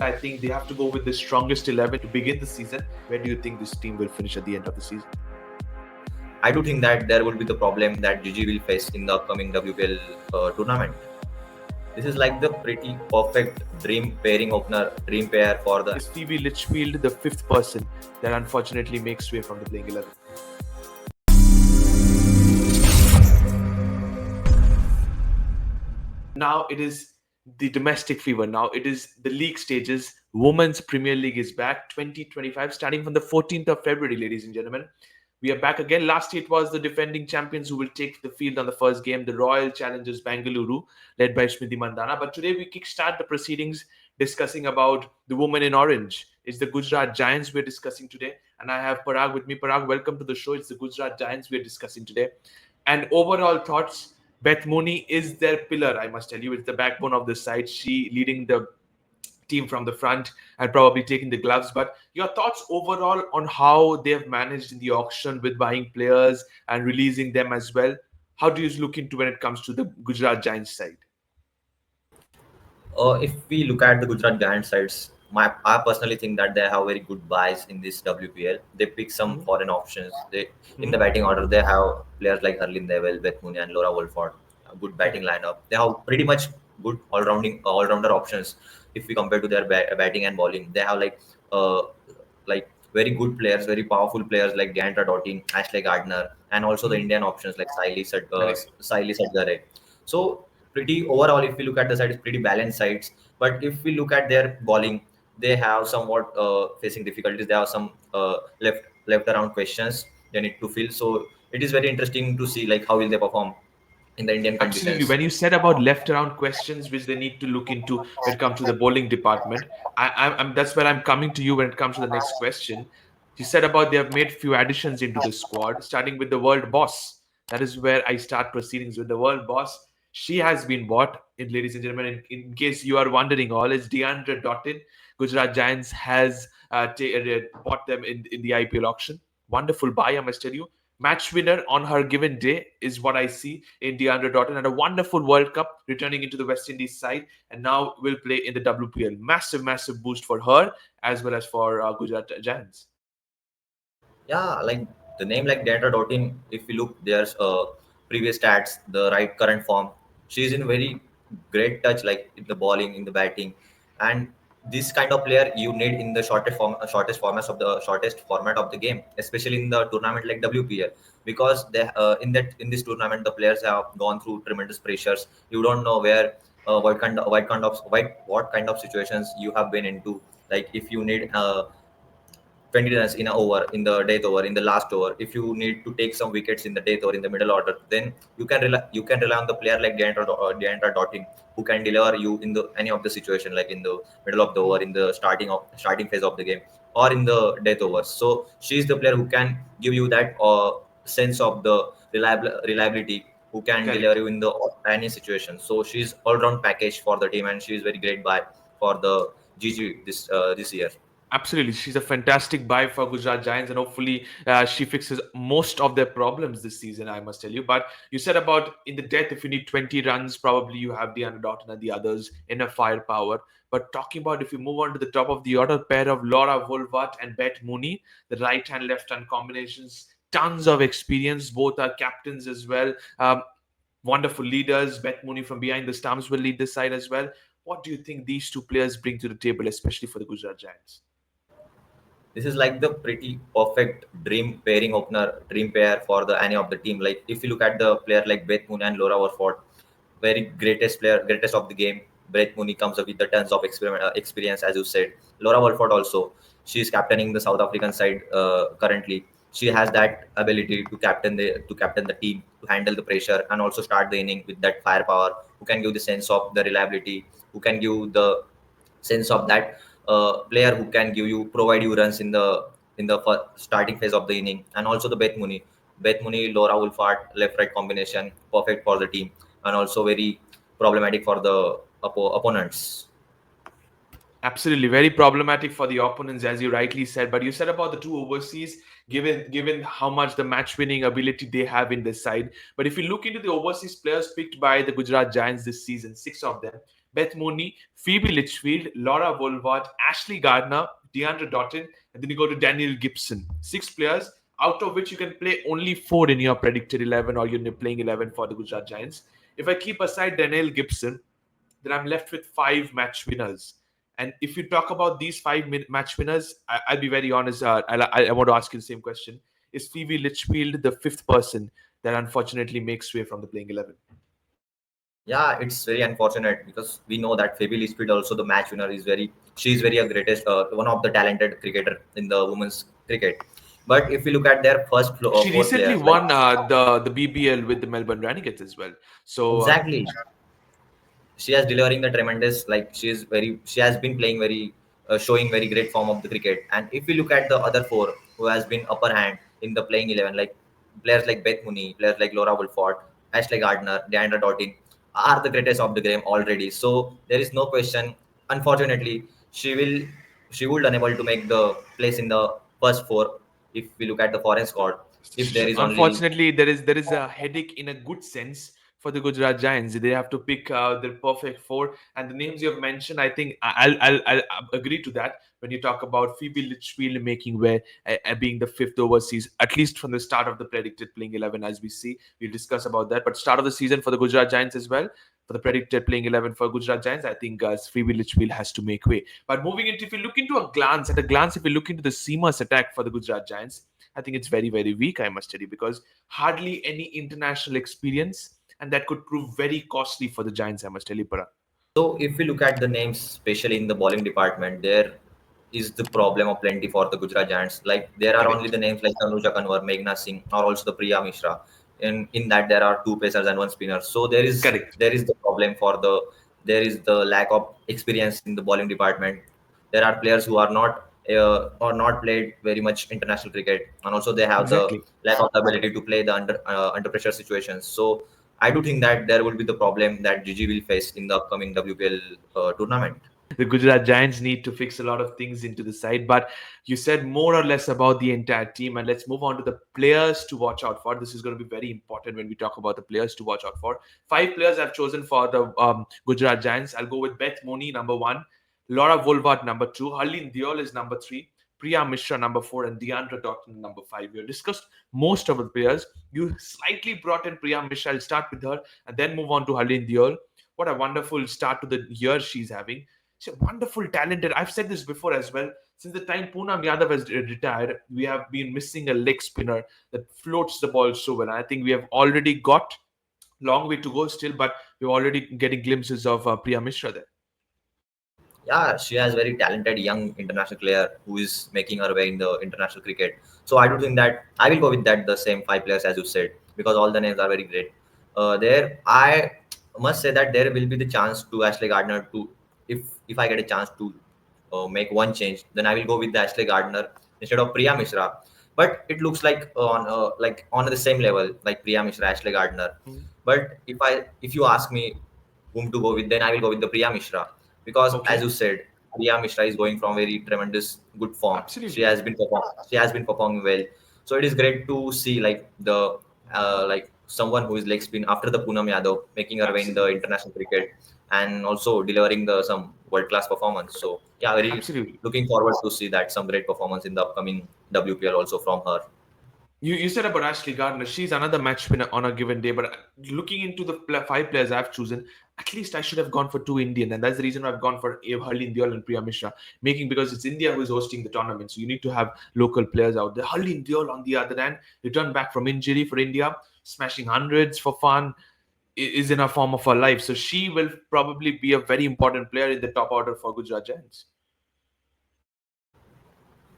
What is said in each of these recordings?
I think they have to go with the strongest 11 to begin the season. Where do you think this team will finish at the end of the season? I do think that there will be the problem that GG will face in the upcoming WPL tournament. This is like the pretty perfect dream pairing opener, dream pair for the. Is Phoebe Litchfield the fifth person that unfortunately makes way from the playing 11? Now it is the domestic fever. Now it is the league stages. Women's Premier League is back 2025, starting from the 14th of February, ladies and gentlemen. We are back again. Last year it was the defending champions who will take the field on the first game, the Royal Challengers Bangalore, led by Smriti Mandana. But today we kickstart the proceedings discussing about the woman in orange. It's the Gujarat Giants we're discussing today. And I have Parag with me. Parag, welcome to the show. It's the Gujarat Giants we're discussing today. And overall thoughts, Beth Mooney is their pillar, I must tell you. It's the backbone of the side. She leading the team from the front and probably taking the gloves. But your thoughts overall on how they've managed in the auction with buying players and releasing them as well? How do you look into when it comes to the Gujarat Giants side? If we look at the Gujarat Giant sides, I personally think that they have very good buys in this WPL. They pick some Mm-hmm. foreign options. They in the Mm-hmm. batting order they have players like Harleen Devel, Beth Mooney, and Laura Wolford. A good batting Correct. lineup. They have pretty much good all rounder options. If we compare to their batting and bowling, they have like very good players, very powerful players like Diandra Dottin, Ashley Gardner, and also the Mm-hmm. Indian options like Correct. Saili Sadgare. So pretty overall, if we look at the side, it's pretty balanced sides. But if we look at their bowling, they have somewhat facing difficulties. They have some left around questions they need to fill. So it is very interesting to see like how will they perform in the Indian Absolutely. conditions. When you said about left around questions which they need to look into when it comes to the bowling department, that's where I'm coming to you when it comes to the next question. You said about they have made few additions into the squad, starting with the world boss. That is where I start proceedings with the world boss. She has been bought, ladies and gentlemen. In case you are wondering, all is Deandra Dottin. Gujarat Giants has bought them in the IPL auction. Wonderful buy, I must tell you. Match winner on her given day is what I see in DeAndre Doughton, and a wonderful World Cup returning into the West Indies side, and now will play in the WPL. Massive, massive boost for her as well as for Gujarat Giants. Yeah, like the name like Data Dottin, if we look there's previous stats, the right current form, she's in very great touch, like in the bowling, in the batting, and this kind of player you need in the shortest format of the game, especially in the tournament like WPL, because they in this tournament the players have gone through tremendous pressures. You don't know where what kind of situations you have been into. Like if you need 20 runs in a over, in the death over, in the last over, if you need to take some wickets in the death or in the middle order, then you can rely on the player like Deandra Dottin, who can deliver you in the any of the situation, like in the middle of the over, in the starting phase of the game, or in the death overs. So she is the player who can give you that sense of the reliability, who can deliver Correct. you in the any situation. So she's all round package for the team, and she is very great buy for the GG this year. Absolutely, she's a fantastic buy for Gujarat Giants, and hopefully she fixes most of their problems this season. I must tell you. But you said about in the death, if you need 20 runs, probably you have Deanna Doughton and the others in a firepower. But talking about if you move on to the top of the order, pair of Laura Wolvart and Beth Mooney, the right hand left hand combinations, tons of experience. Both are captains as well. Wonderful leaders. Beth Mooney from behind the stumps will lead this side as well. What do you think these two players bring to the table, especially for the Gujarat Giants? This is like the pretty perfect dream pairing opener, dream pair for the any of the team. Like if you look at the player like Beth Mooney and Laura Warford, very greatest player, greatest of the game. Beth Mooney comes up with the tons of experience, as you said. Laura Warford also, she is captaining the South African side currently. She has that ability to captain the team, to handle the pressure, and also start the inning with that firepower. Who can give the sense of the reliability? Who can give the sense of that player who can provide you runs in the starting phase of the inning. And also the Beth Mooney, Laura Wolfart, left right combination, perfect for the team, and also very problematic for the opponents. Absolutely, very problematic for the opponents, as you rightly said. But you said about the two overseas, given how much the match winning ability they have in this side. But if you look into the overseas players picked by the Gujarat Giants this season, six of them, Beth Mooney, Phoebe Litchfield, Laura Woolward, Ashley Gardner, Deandra Doughton, and then you go to Daniel Gibson. 6 players, out of which you can play only 4 in your predicted 11 or you're playing 11 for the Gujarat Giants. If I keep aside Daniel Gibson, then I'm left with 5 match winners. And if you talk about these 5 match winners, I'll be very honest. I want to ask you the same question: is Phoebe Litchfield the fifth person that unfortunately makes way from the playing 11? Yeah, it's very unfortunate because we know that Phoebe Speed also the match winner is very she's very a greatest one of the talented cricketer in the women's cricket. But if you look at their She four recently players, like won the BBL with the Melbourne Renegades as well. So exactly, she has delivering the tremendous like she has been playing very showing very great form of the cricket. And if you look at the other four who has been upper hand in the playing 11, like players like Beth Mooney, players like Laura Wolford, Ashley Gardner, Deandra Doughton are the greatest of the game already, so there is no question. Unfortunately, she will she would unable to make the place in the first four if we look at the foreign squad, if there is only. unfortunately, there is a headache in a good sense for the Gujarat Giants. They have to pick their perfect four, and the names you have mentioned, I think I'll agree to that. When you talk about Phoebe Litchfield making way, being the fifth overseas, at least from the start of the predicted playing 11, as we see, we'll discuss about that. But start of the season for the Gujarat Giants as well. For the predicted playing 11 for Gujarat Giants, I think Phoebe Litchfield has to make way. But moving into, if you look into at a glance, if you look into the seamers attack for the Gujarat Giants, I think it's very, very weak, I must tell you, because hardly any international experience, and that could prove very costly for the Giants, I must tell you, Parag. So if we look at the names, especially in the bowling department, there is the problem of plenty for the Gujarat Giants. Like there are only Correct. the names like Tanuja Kanwar, Meghna Singh, or also the Priya Mishra. In that there are two pacers and one spinner. So Correct. there is the problem for the there is the lack of experience in the bowling department. There are players who are not or not played very much international cricket, and also they have the Exactly. lack of the ability to play the under pressure situations. So I do think that there will be the problem that Gigi will face in the upcoming WPL tournament. The Gujarat Giants need to fix a lot of things into the side, but you said more or less about the entire team, and let's move on to the players to watch out for. This is going to be very important when we talk about the players to watch out for. 5 players I've chosen for the Gujarat Giants. I'll go with Beth Mooney, number one, Laura Wolvart, number two, Harleen Diol is number three, Priya Mishra, number four, and Deandra Doughton, number five. We have discussed most of the players. You slightly brought in Priya Mishra. I'll start with her and then move on to Harleen Diol. What a wonderful start to the year she's having. She's a wonderful, talented. I've said this before as well. Since the time Poonam Yadav has retired, we have been missing a leg spinner that floats the ball so well. I think we have already got long way to go still, but we're already getting glimpses of Priya Mishra there. Yeah, she has very talented young international player who is making her way in the international cricket. So I do think that I will go with that the same 5 players as you said because all the names are very great. There, I must say that there will be the chance to Ashley Gardner to if I get a chance to make one change, then I will go with the Ashley Gardner instead of Priya Mishra. But it looks like on the same level like Priya Mishra, Ashley Gardner. Mhm. But if you ask me whom to go with, then I will go with the Priya Mishra because, as you Okay, said, Priya Mishra is going from very tremendous good form. absolutely. She has been performing well. So it is great to see like the like someone who is leg spin after the Poonam Yadav making her way in the Absolutely. international cricket and also delivering the some world class performance. So yeah, very Absolutely. looking forward to see that some great performance in the upcoming WPL also from her. You said about Ashley Gardner. She's another match winner on a given day. But looking into the 5 players I've chosen, at least I should have gone for two Indian, and that's the reason I've gone for Harleen Diol and Priya Mishra. Making because it's India who is hosting the tournament, so you need to have local players out there. Harleen Diol, on the other hand, returned back from injury for India, smashing hundreds for fun, is in a form of her life. So she will probably be a very important player in the top order for Gujarat Giants.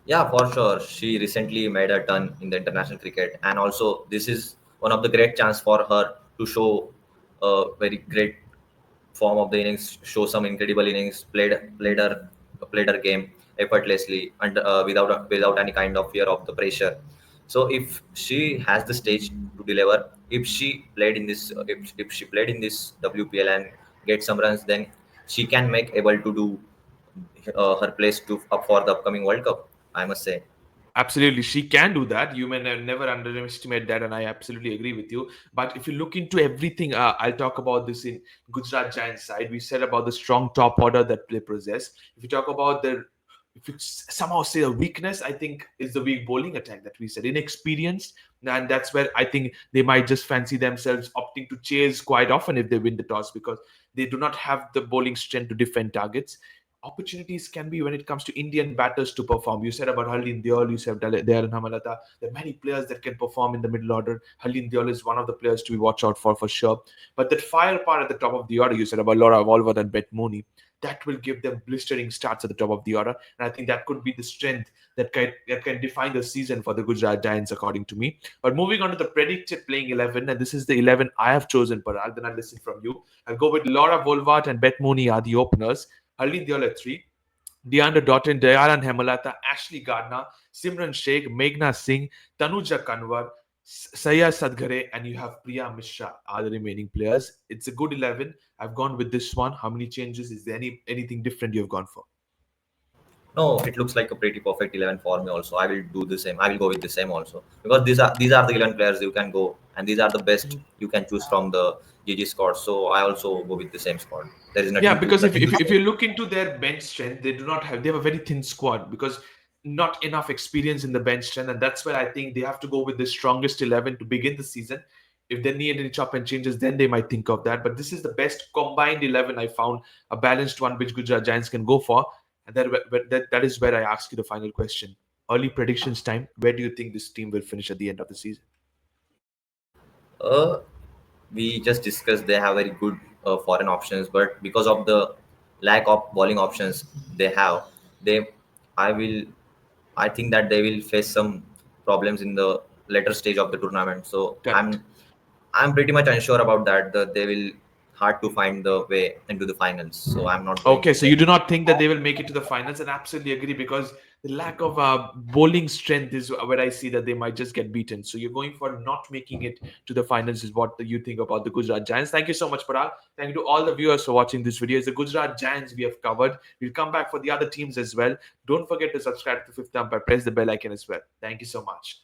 Yeah, for sure. She recently made a turn in the international cricket, and also this is one of the great chance for her to show a very great form of the innings, show some incredible innings, played her game effortlessly and without any kind of fear of the pressure. So if she has the stage to deliver, if she played in this WPL and get some runs, then she can make able to do her place to up for the upcoming World Cup. I must say. Absolutely, she can do that. You may never underestimate that, and I absolutely agree with you. But if you look into everything, I'll talk about this in Gujarat Giants side. We said about the strong top order that they possess. If you talk about the, if you somehow say a weakness, I think is the weak bowling attack that we said, inexperienced, and that's where I think they might just fancy themselves opting to chase quite often if they win the toss because they do not have the bowling strength to defend targets. Opportunities can be when it comes to Indian batters to perform. You said about Harleen Deol, you said Dayalan Hamalata. There are many players that can perform in the middle order. Harleen Deol is one of the players to be watched out for sure. But that fire part at the top of the order, you said about Laura Walworth and Beth Mooney, that will give them blistering starts at the top of the order. And I think that could be the strength that can define the season for the Gujarat Giants, according to me. But moving on to the predicted playing 11, and this is the 11 I have chosen, Parag. Then I'll listen from you. I'll go with Laura Wolvart and Beth Mooney are the openers. Harleen Deol at 3. Deandra Doughton, Dayalan Hemalata, Ashley Gardner, Simran Sheikh, Meghna Singh, Tanuja Kanwar, Saya Sadghare, and you have Priya Mishra are the remaining players. It's a good 11. I've gone with this one. How many changes? Is there anything different you've gone for? No, it looks like a pretty perfect 11 for me also. I will do the same. I will go with the same also because these are the 11 players you can go, and these are the best you can choose from the GG squad. So I also go with the same squad. There is Yeah, nothing to because if, nothing if, to if say. you look into their bench strength, they have a very thin squad because not enough experience in the bench strength, and that's where I think they have to go with the strongest 11 to begin the season. If they need any chop and changes, then they might think of that. But this is the best combined 11 I found, a balanced one which Gujarat Giants can go for. And that is where I ask you the final question. Early predictions time. Where do you think this team will finish at the end of the season? Uh, we just discussed they have very good foreign options, but because of the lack of bowling options they have, they I will I think that they will face some problems in the later stage of the tournament. So Correct. I'm pretty much unsure about that. That they will hard to find the way into the finals. So I'm not going Okay, with so you them. do not think that they will make it to the finals, and absolutely agree because the lack of bowling strength is where I see that they might just get beaten. So you're going for not making it to the finals, is what you think about the Gujarat Giants. Thank you so much, Parag. Thank you to all the viewers for watching this video. It's the Gujarat Giants we have covered. We'll come back for the other teams as well. Don't forget to subscribe to Fifth Umpire. Press the bell icon as well. Thank you so much.